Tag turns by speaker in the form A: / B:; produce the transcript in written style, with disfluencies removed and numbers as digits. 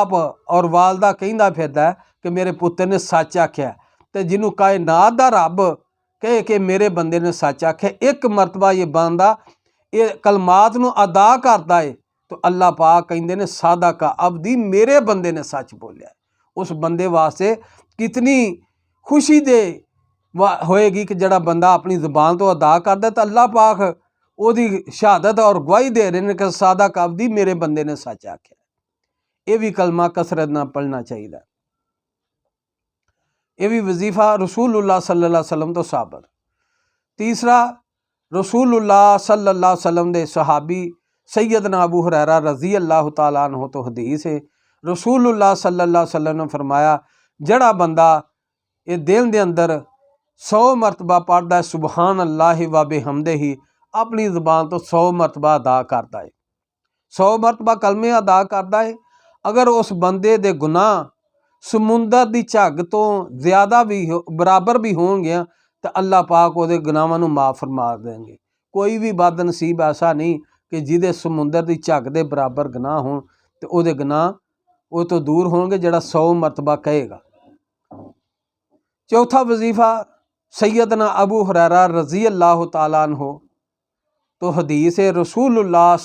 A: आप और वालदा कहता फिरदा है कि मेरे पुत्र ने सच आख्या, तो जिन्हों कायनात दा रब कहे कि मेरे बंदे ने सच आख्या, एक मरतबा ये बंदा ये कलमात नूं अदा करता है तो अल्लाह पाक कहते ने सादा का अबदी मेरे बंदे ने सच बोलिया। उस बंदे वास्ते कितनी खुशी दे होएगी कि जड़ा बंदा अपनी ज़ुबान तो अदा करता, तो अल्लाह पाक ओदी शहादत और गवाही दे रहे हैं कि सादा का अबदी मेरे बंदे ने सच आख्या। ये भी कलमा कसरत ना पढ़ना चाहिए। ये भी वजीफ़ा रसूलुल्लाह सल्लल्लाहु अलैहि वसल्लम तो साबित। तीसरा, रसूलुल्लाह सल्लल्लाहु अलैहि वसल्लम दे सहाबी सैयदना अबू हुरैरा रज़ी अल्लाह तआला अन्हु तो हदीस है, रसूलुल्लाह सल्लल्लाहु अलैहि वसल्लम ने फरमाया जड़ा बंदा ये दिन दे अंदर 100 मरतबा पढ़ता है सुबहान अल्लाह व बिहम्दिही, अपनी ज़ुबान तो 100 मरतबा अदा करता है, 100 मरतबा कलमे अदा करता है। अगर उस बंदे दे गुनाह समुंदर की झग तो ज़्यादा भी बराबर भी होंगे तो अल्लाह पाक वो गुनाहों नूं माफ़ फरमा देंगे। कोई भी बदनसीब ऐसा नहीं कि जिहदे समुंदर की झग के बराबर गुनाह हो तो वो गुनाह वो तो दूर होंगे जड़ा 100 मरतबा कहेगा। चौथा वजीफ़ा सैयदना अबू हुरैरा रज़ी अल्लाह तआला अन्हु तो हदीस है, रसूलुल्लाह